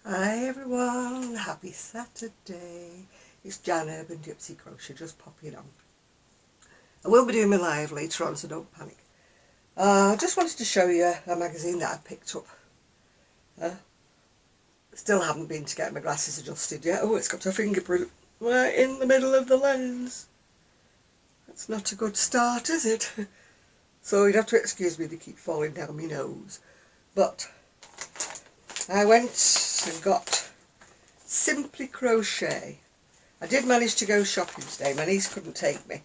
Hi everyone, happy Saturday. It's Jan Urban Gypsy Crochet just popping on. I will be doing my live later on, so don't panic. I just wanted to show you a magazine that I picked up. Still haven't been to get my glasses adjusted yet. Oh, it's got a fingerprint right in the middle of the lens. That's not a good start, is it? So you'd have to excuse me, they keep falling down my nose. But I went and got Simply Crochet. I did manage to go shopping today. My niece couldn't take me,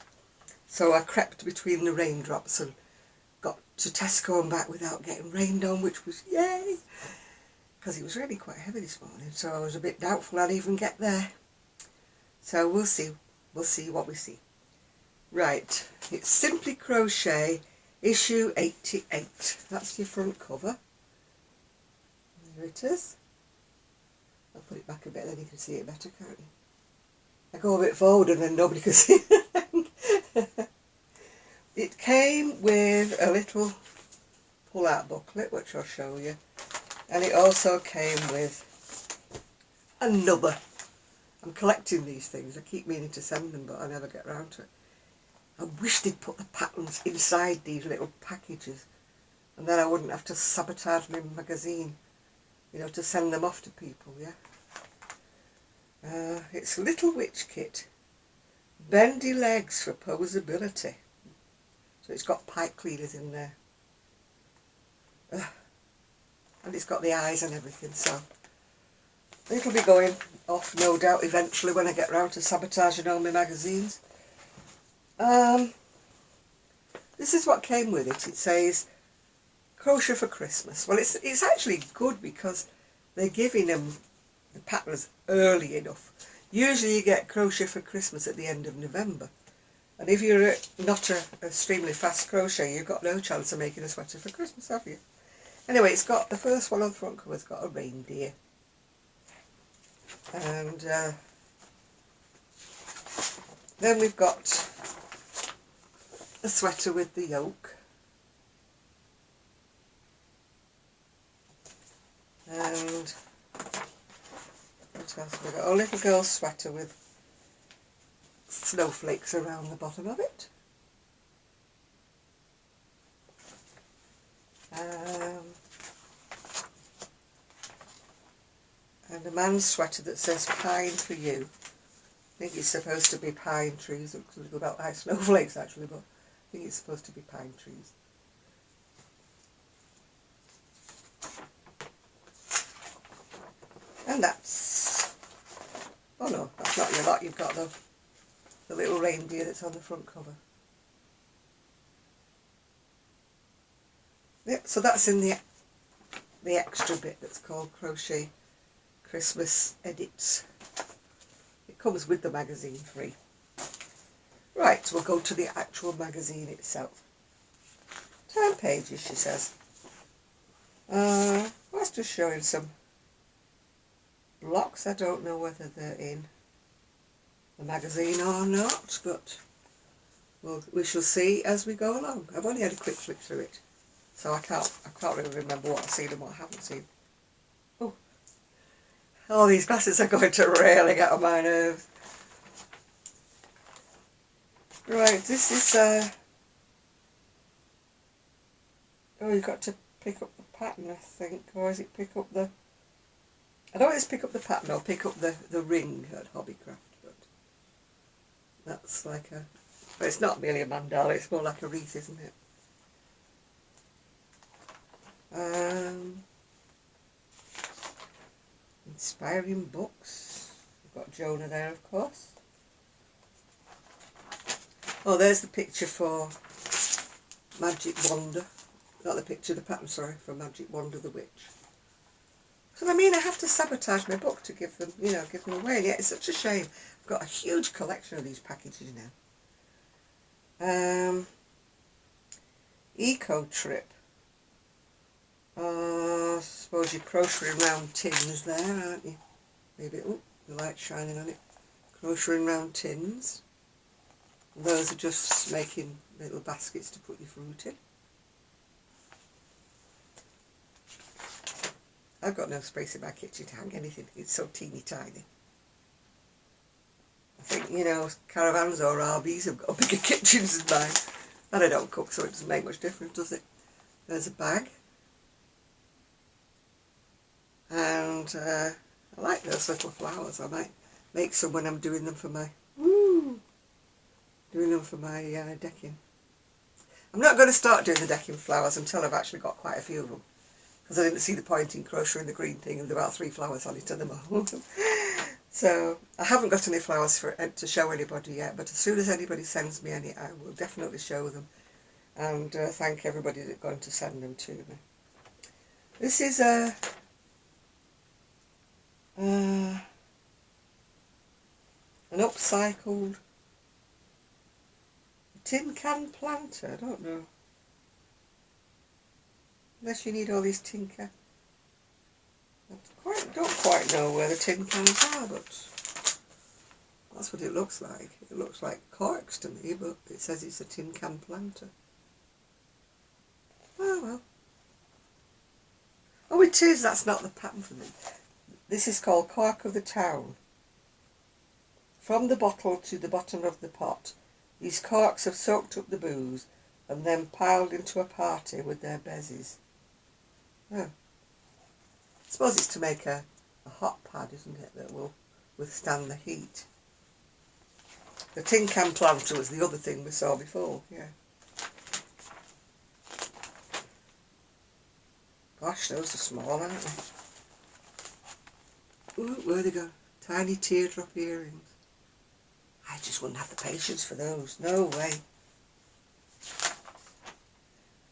so I crept between the raindrops and got to Tesco and back without getting rained on, which was yay, because it was really quite heavy this morning, so I was a bit doubtful I'd even get there. So we'll see what we see. Right, it's Simply Crochet issue 88. That's your front cover. There it is. I'll put it back a bit, then you can see it better, can't you? I go a bit forward and then nobody can see it. It came with a little pull-out booklet, which I'll show you, and it also came with another. I'm collecting these things. I keep meaning to send them, but I never get around to it. I wish they'd put the patterns inside these little packages, and then I wouldn't have to sabotage my magazine, to send them off to people, yeah? It's Little Witch Kit. Bendy legs for posability. So it's got pipe cleaners in there. And it's got the eyes and everything, so it'll be going off no doubt eventually when I get round to sabotaging all my magazines. This is what came with it. It says crochet for Christmas. Well, it's actually good because they're giving them the patterns early enough. Usually you get crochet for Christmas at the end of November, and if you're not an extremely fast crochet, you've got no chance of making a sweater for Christmas, have you? Anyway, it's got the first one on the front cover. It's got a reindeer, and then we've got a sweater with the yoke, and what else have we got? A little girl's sweater with snowflakes around the bottom of it. And a man's sweater that says pine for you. I think it's supposed to be pine trees. It looks a little bit like snowflakes actually, but I think it's supposed to be pine trees. And that's, oh no, that's not your lot. You've got the little reindeer that's on the front cover. Yep, so that's in the extra bit that's called Crochet Christmas Edits. It comes with the magazine free. Right, so we'll go to the actual magazine itself. 10 pages, she says. Let's just show him some blocks. I don't know whether they're in the magazine or not, but we shall see as we go along. I've only had a quick flick through it, so I can't really remember what I've seen and what I haven't seen. Oh, these glasses are going to really get on my nerves. Right, this is oh, you've got to pick up the pattern, I think, or is it pick up the, I don't know if it's pick up the pattern or pick up the ring at Hobbycraft, but that's like a, but it's not really a mandala, it's more like a wreath, isn't it? Inspiring books. We've got Jonah there, of course. Oh, there's the picture for Magic Wonder. Not the picture, the pattern, sorry, for Magic Wonder the Witch. So I mean, I have to sabotage my book to give them, give them away. And yet it's such a shame. I've got a huge collection of these packages now. Eco Trip. I suppose you're crocheting round tins there, aren't you? Maybe, oh, the light's shining on it. Crocheting round tins. And those are just making little baskets to put your fruit in. I've got no space in my kitchen to hang anything. It's so teeny tiny. I think, you know, caravans or RVs have got bigger kitchens than mine. And I don't cook, so it doesn't make much difference, does it? There's a bag. And I like those little flowers. I might make some when I'm doing them for my decking. I'm not going to start doing the decking flowers until I've actually got quite a few of them, because I didn't see the point in crocheting the green thing and there are about 3 flowers on it at the moment. So I haven't got any flowers to show anybody yet, but as soon as anybody sends me any, I will definitely show them, and thank everybody that's going to send them to me. This is an upcycled tin can planter. I don't know, unless you need all these tin cans. I don't quite know where the tin cans are, but that's what it looks like. It looks like corks to me, but it says it's a tin can planter. Oh well. Oh, it is. That's not the pattern for me. This is called Cork of the Town. From the bottle to the bottom of the pot, these corks have soaked up the booze and then piled into a party with their bezies. Oh. I suppose it's to make a hot pad, isn't it, that will withstand the heat. The tin can planter was the other thing we saw before, yeah. Gosh, those are small, aren't they? Ooh, where they go? Tiny teardrop earrings. I just wouldn't have the patience for those. No way.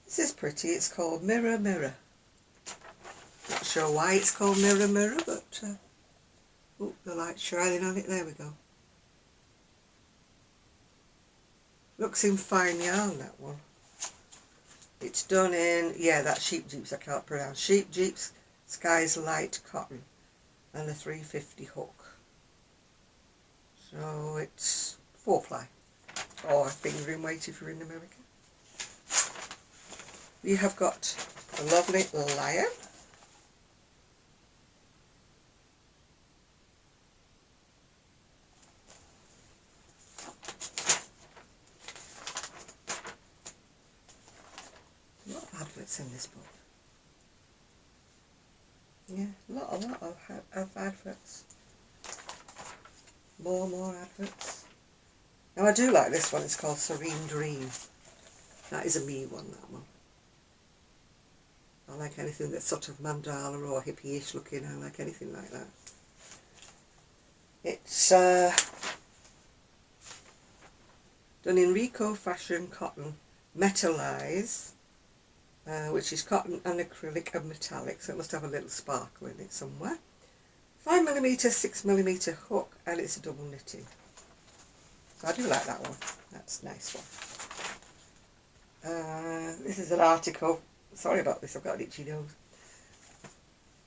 This is pretty. It's called Mirror Mirror. Not sure why it's called Mirror Mirror, but oh, the light's shining on it. There we go. Looks in fine yarn, that one. It's done in, yeah, that's Sheep Jeeps, I can't pronounce. Sheep Jeeps, Sky's Light Cotton, and a 350 hook. So it's 4-ply, or a fingering weight if you're in America. We have got a lovely lion. A lot of adverts in this book. Yeah, a lot of adverts. More adverts. Now I do like this one. It's called Serene Dream. That is a me one, that one. I like anything that's sort of mandala or hippie-ish looking. I like anything like that. It's done in Rico Fashion Cotton Metalize, which is cotton and acrylic and metallic, so it must have a little sparkle in it somewhere. 5mm, 6mm hook, and it's a double knitting. So I do like that one. That's a nice one. This is an article. Sorry about this, I've got an itchy nose.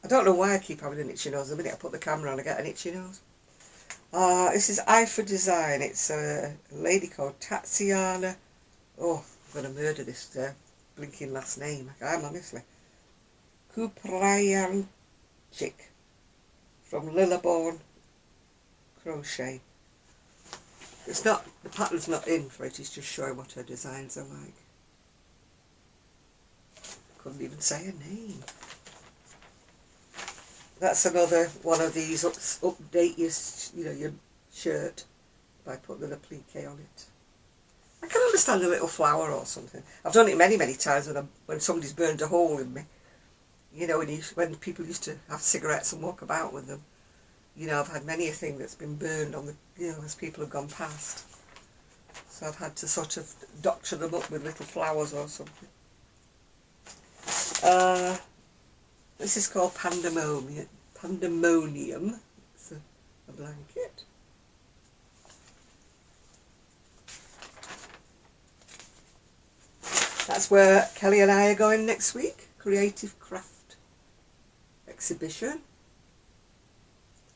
I don't know why I keep having an itchy nose. The minute I put the camera on, I get an itchy nose. This is I for Design. It's a lady called Tatiana. Oh, I'm going to murder this blinking last name. I am, honestly. Kuprayanchik from Lillaborn Crochet. It's not, the pattern's not in for it, it's just showing what her designs are like. Couldn't even say her name. That's another one of these update your shirt by putting an applique on it. I can understand a little flower or something. I've done it many times when somebody's burned a hole in me. You know, when people used to have cigarettes and walk about with them. You know, I've had many a thing that's been burned on the, as people have gone past. So I've had to sort of doctor them up with little flowers or something. This is called Pandemonium. It's a blanket. That's where Kelly and I are going next week. Creative Craft Exhibition.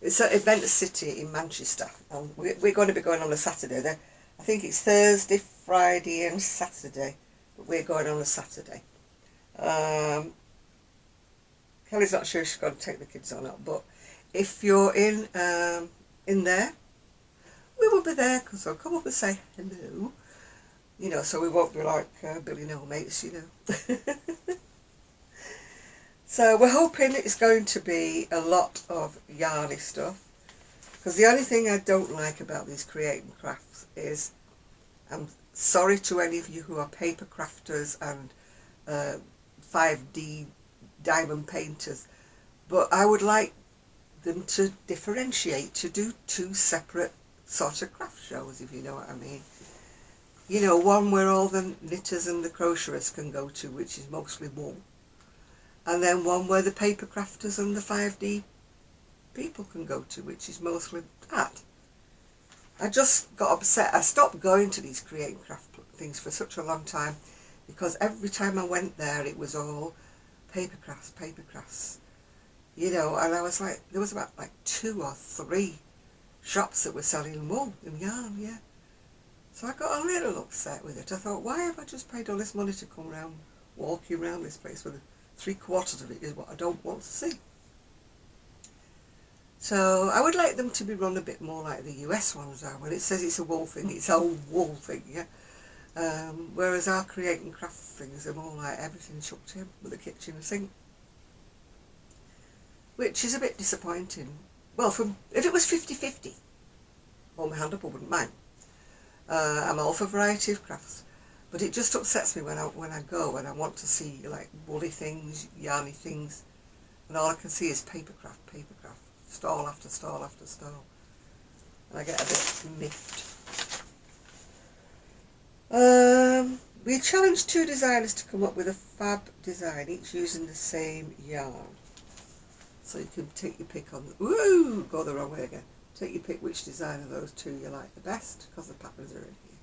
It's at Event City in Manchester. And we're going to be going on a Saturday. I think it's Thursday, Friday and Saturday. But we're going on a Saturday. Kelly Kelly's not sure she's going to take the kids or not, but if you're in there, we will be there because they'll come up and say hello. You know, so we won't be like Billy No Mates, you know. So we're hoping it's going to be a lot of yarny stuff. Because the only thing I don't like about these creating crafts is, I'm sorry to any of you who are paper crafters and 5D diamond painters, but I would like them to differentiate, to do two separate sort of craft shows, if you know what I mean. You know, one where all the knitters and the crocheters can go to, which is mostly wool, and then one where the paper crafters and the 5D people can go to, which is mostly that. I just got upset. I stopped going to these creating craft things for such a long time because every time I went there it was all paper crafts, you know, and I was like, there was about like 2 or 3 shops that were selling wool and yarn, yeah. So I got a little upset with it. I thought, why have I just paid all this money to come around, walking around this place when 3/4 of it is what I don't want to see? So I would like them to be run a bit more like the US ones are. When it says it's a wool thing, it's a wool thing, yeah. Whereas our creating craft things are more like everything chucked in with a kitchen and sink, which is a bit disappointing. Well, if it was 50-50, hold my hand up, I wouldn't mind. I'm all for variety of crafts, but it just upsets me when I go and I want to see like woolly things, yarny things, and all I can see is paper craft, stall after stall after stall, and I get a bit miffed. We challenged 2 designers to come up with a fab design, each using the same yarn. So you can take your pick on, go the wrong way again. Take your pick which design of those 2 you like the best, because the patterns are in here.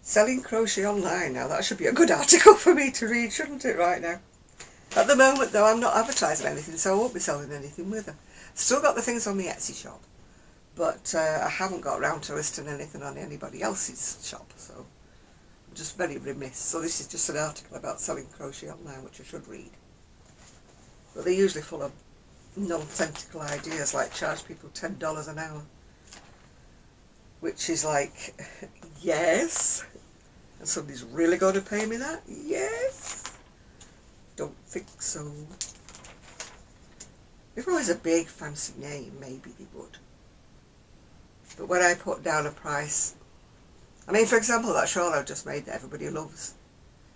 Selling crochet online now, that should be a good article for me to read, shouldn't it, right now? At the moment though, I'm not advertising anything, so I won't be selling anything with them. Still got the things on the Etsy shop, but I haven't got around to listing anything on anybody else's shop, so I'm just very remiss. So this is just an article about selling crochet online, which I should read. But they're usually full of nonsensical ideas, like charge people $10 an hour, which is like, yes, and somebody's really going to pay me that? Yes. Don't think so. If it was a big fancy name, maybe they would. But when I put down a price, I mean, for example, that shawl I just made that everybody loves,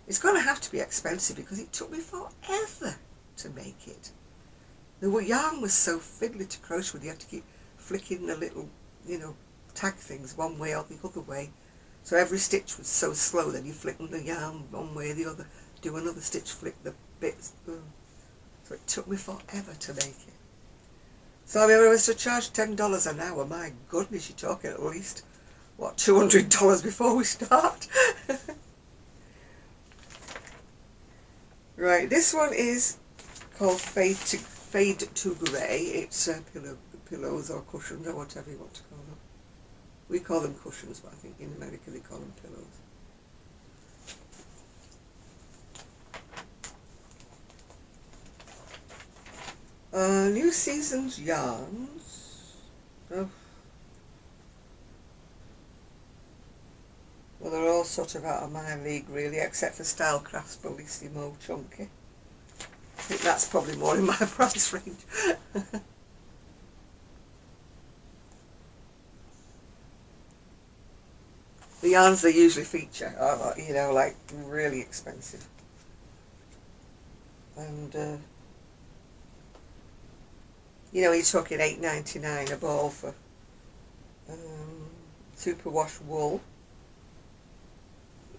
it's going to have to be expensive because it took me forever to make it. The yarn was so fiddly to crochet with, you had to keep flicking the little, you know, tag things one way or the other way. So every stitch was so slow, then you flick the yarn one way or the other, do another stitch, flick the bits. So it took me forever to make it. So I mean, if I was to charge $10 an hour, my goodness, you're talking at least, what, $200 before we start? Right, this one is called Fade to Grey. It's pillows or cushions or whatever you want to call them. We call them cushions, but I think in America they call them pillows. New Season's yarns. Oh. Well, they're all sort of out of my league really, except for Style Crafts Bellissimo Chunky. I think that's probably more in my price range. The yarns they usually feature are, you know, like really expensive. And you know, you're talking $8.99 a ball for superwash wool.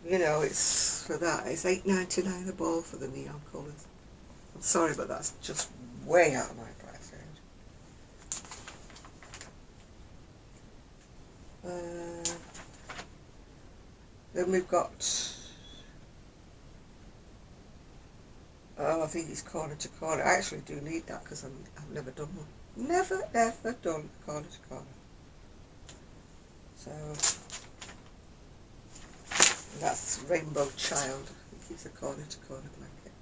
You know, it's for that. It's $8.99 a ball for the neon colours. I'm sorry, but that's just way out of my price range. Then we've got, oh, I think it's corner to corner. I actually do need that because I've never done one. Never ever done corner to corner. So That's Rainbow Child. I think it's a corner to corner blanket.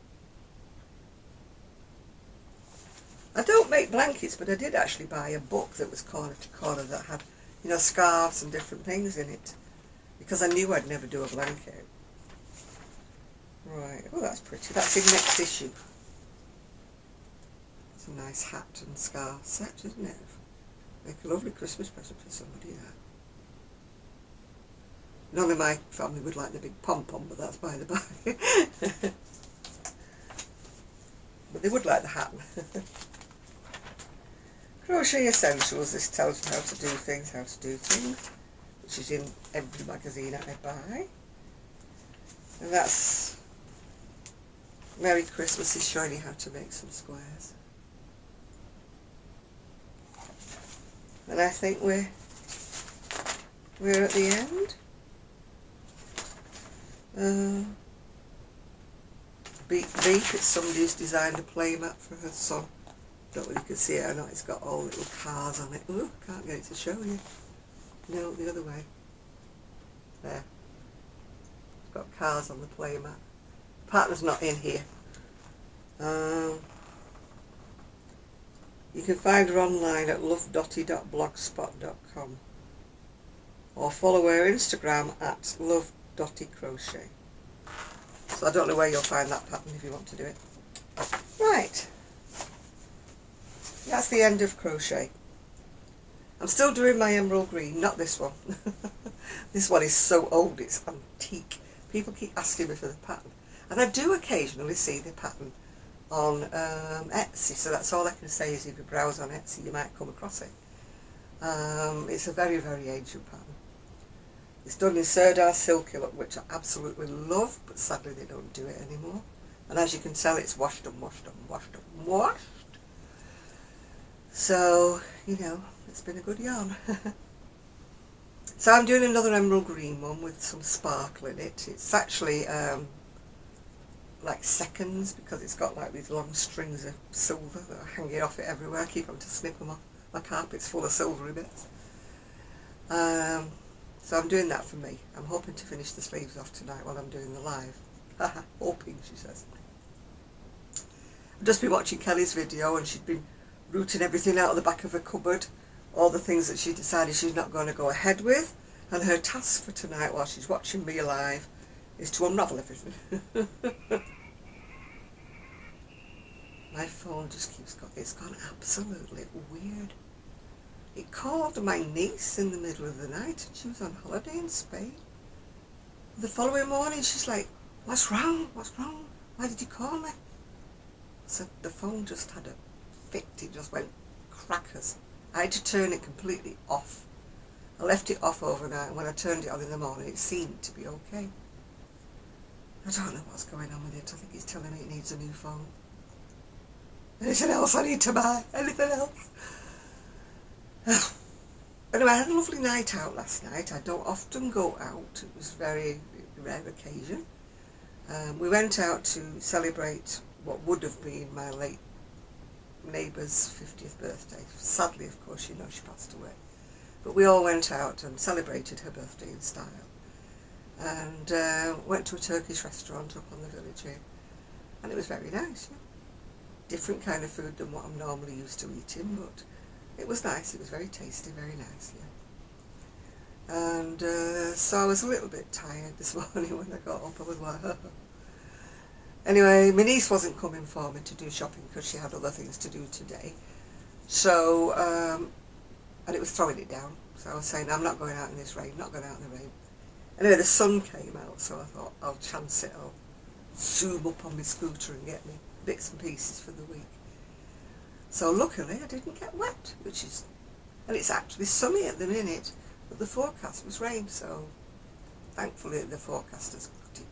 I don't make blankets, but I did actually buy a book that was corner to corner that had, you know, scarves and different things in it, because I knew I'd never do a blanket. Right, oh that's pretty. That's in next issue. It's a nice hat and scarf set, isn't it? Make a lovely Christmas present for somebody, that. None of my family would like the big pom-pom, but that's by the by. But they would like the hat. Crochet Essentials. This tells you how to do things, which is in every magazine I buy. And that's Merry Christmas is showing you how to make some squares. And I think we're at the end. Beep Beep, it's somebody who's designed a play mat for her son. Don't know if you can see it or not, it's got all little cars on it. Ooh, can't get it to show you. No, the other way. There. It's got cars on the play mat. Partner's not in here. You can find her online at lovedotty.blogspot.com or follow her Instagram at lovedottycrochet. So I don't know where you'll find that pattern if you want to do it. Right. That's the end of crochet. I'm still doing my emerald green, not this one. This one is so old, it's antique. People keep asking me for the pattern. And I do occasionally see the pattern on Etsy, so that's all I can say is if you browse on Etsy you might come across it. It's a very, very ancient pattern. It's done in Sirdar silk, which I absolutely love, but sadly they don't do it anymore. And as you can tell, it's washed and washed and washed and washed. So, you know, it's been a good yarn. So I'm doing another emerald green one with some sparkle in it. It's actually like seconds, because it's got like these long strings of silver that are hanging off it everywhere. I keep having to snip them off. My carpet's full of silvery bits. So I'm doing that for me. I'm hoping to finish the sleeves off tonight while I'm doing the live. Haha, hoping, she says. I've just been watching Kelly's video and she'd been rooting everything out of the back of her cupboard, all the things that she decided she's not going to go ahead with, and her task for tonight while she's watching me live is to unravel everything. My phone just it's gone absolutely weird. It called my niece in the middle of the night and she was on holiday in Spain. The following morning she's like, "What's wrong? What's wrong? Why did you call me?" I said, the phone just had a fit, it just went crackers. I had to turn it completely off. I left it off overnight and when I turned it on in the morning it seemed to be okay. I don't know what's going on with it. I think it's telling me it needs a new phone. Anything else I need to buy? Anything else? Anyway, I had a lovely night out last night. I don't often go out. It was a very rare occasion. We went out to celebrate what would have been my late neighbour's 50th birthday. Sadly, of course, you know, she passed away. But we all went out and celebrated her birthday in style. And went to a Turkish restaurant up on the village here. And it was very nice. Yeah. Different kind of food than what I'm normally used to eating, but it was nice. It was very tasty, very nice, yeah. And so I was a little bit tired this morning when I got up. I was like, Anyway, my niece wasn't coming for me to do shopping because she had other things to do today. So, and it was throwing it down. So I was saying, I'm not going out in this rain, not going out in the rain. Anyway, the sun came out, so I thought, I'll chance it. I'll zoom up on my scooter and get me bits and pieces for the week. So luckily I didn't get wet, and it's actually sunny at the minute, but the forecast was rain, so thankfully the forecasters got it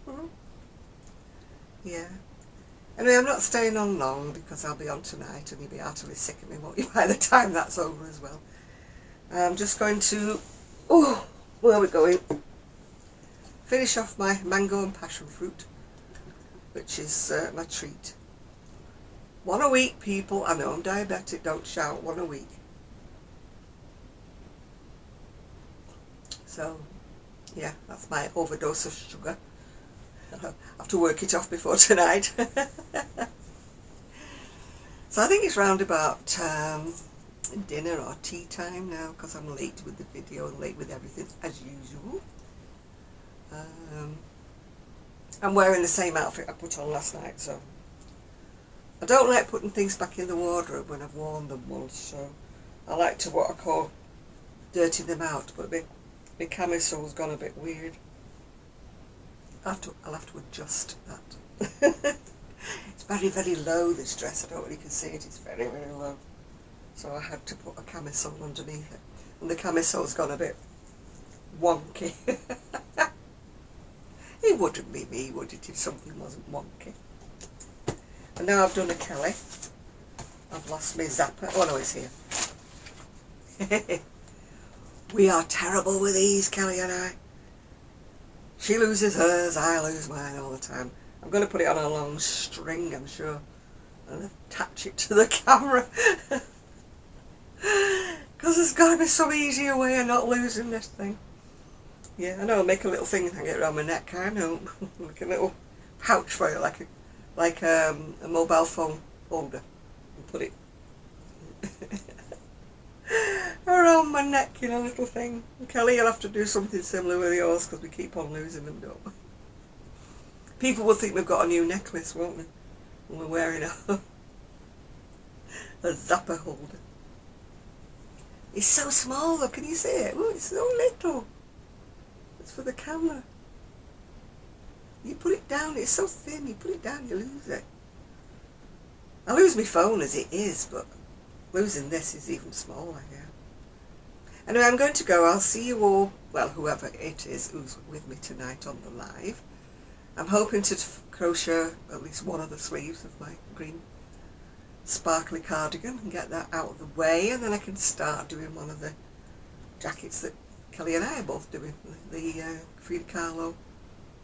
wrong. Yeah. Anyway, I'm not staying on long because I'll be on tonight and you'll be heartily sick of me, won't you, by the time that's over as well. I'm just going to, where are we going? Finish off my mango and passion fruit, which is my treat. One a week, people. I know I'm diabetic, don't shout. One a week. So, Yeah, that's my overdose of sugar. I'll have to work it off before tonight. So I think it's round about dinner or tea time now, because I'm late with the video and late with everything as usual. I'm wearing the same outfit I put on last night, so I don't like putting things back in the wardrobe when I've worn them once, so I like to, what I call, dirty them out, but my camisole's gone a bit weird. I'll have to adjust that. It's very, very low, this dress. I don't know if you can see it. It's very, very low. So I had to put a camisole underneath it. And the camisole's gone a bit wonky. It wouldn't be me, would it, if something wasn't wonky? And now I've done a Kelly. I've lost my zapper. Oh no, it's here. We are terrible with these, Kelly and I. She loses hers, I lose mine all the time. I'm going to put it on a long string, I'm sure, and attach it to the camera. Because there's got to be some easier way of not losing this thing. Yeah, I know, I'll make a little thing and hang it around my neck, I know. Like a little pouch for it, like a mobile phone holder. And put it around my neck in a little thing. And Kelly, you'll have to do something similar with yours, because we keep on losing them, don't we? People will think we've got a new necklace, won't they? When we're wearing a zapper holder. It's so small though, can you see it? Oh, it's so little. It's for the camera. You put it down, it's so thin, you put it down, you lose it. I lose my phone as it is, but losing this is even smaller, yeah. Anyway, I'm going to go. I'll see you all, well, whoever it is who's with me tonight on the live. I'm hoping to crochet at least one of the sleeves of my green sparkly cardigan and get that out of the way, and then I can start doing one of the jackets that Kelly and I are both doing, the Frida Kahlo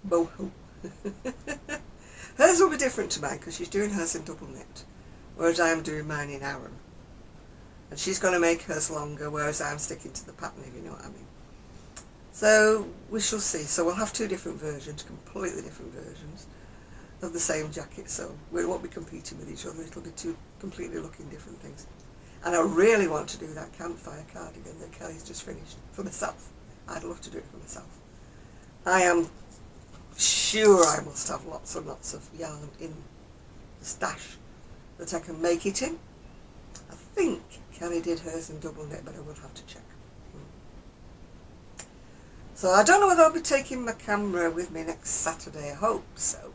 boho. Hers will be different to mine because she's doing hers in double knit, whereas I'm doing mine in Aran. And she's going to make hers longer, whereas I'm sticking to the pattern, if you know what I mean. So we shall see. So we'll have two different versions, completely different versions of the same jacket. So we won't be competing with each other. It'll be two completely looking different things. And I really want to do that campfire cardigan that Kelly's just finished for myself. I'd love to do it for myself. I am sure I must have lots and lots of yarn in the stash that I can make it in. I think Kelly did hers in double knit, but I will have to check. So I don't know whether I'll be taking my camera with me next Saturday. I hope so.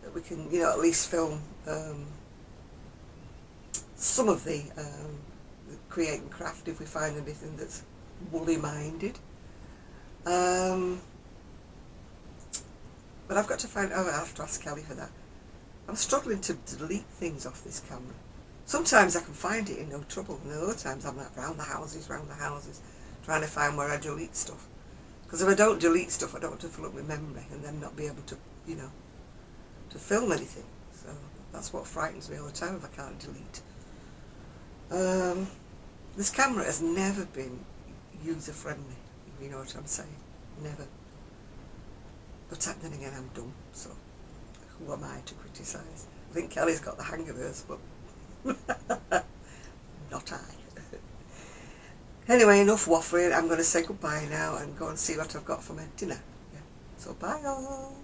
That we can, you know, at least film some of the create and craft if we find anything that's woolly minded. But I've got to find, oh, I'll have to ask Kelly for that. I'm struggling to delete things off this camera. Sometimes I can find it in no trouble, and other times I'm like round the houses, trying to find where I delete stuff. Because if I don't delete stuff, I don't want to fill up my memory and then not be able to, you know, to film anything. So that's what frightens me all the time if I can't delete. This camera has never been user-friendly, if you know what I'm saying. Never. But then again, I'm dumb, so who am I to criticise? I think Kelly's got the hang of hers, but not I. Anyway, enough waffling. I'm going to say goodbye now and go and see what I've got for my dinner. Yeah. So bye all.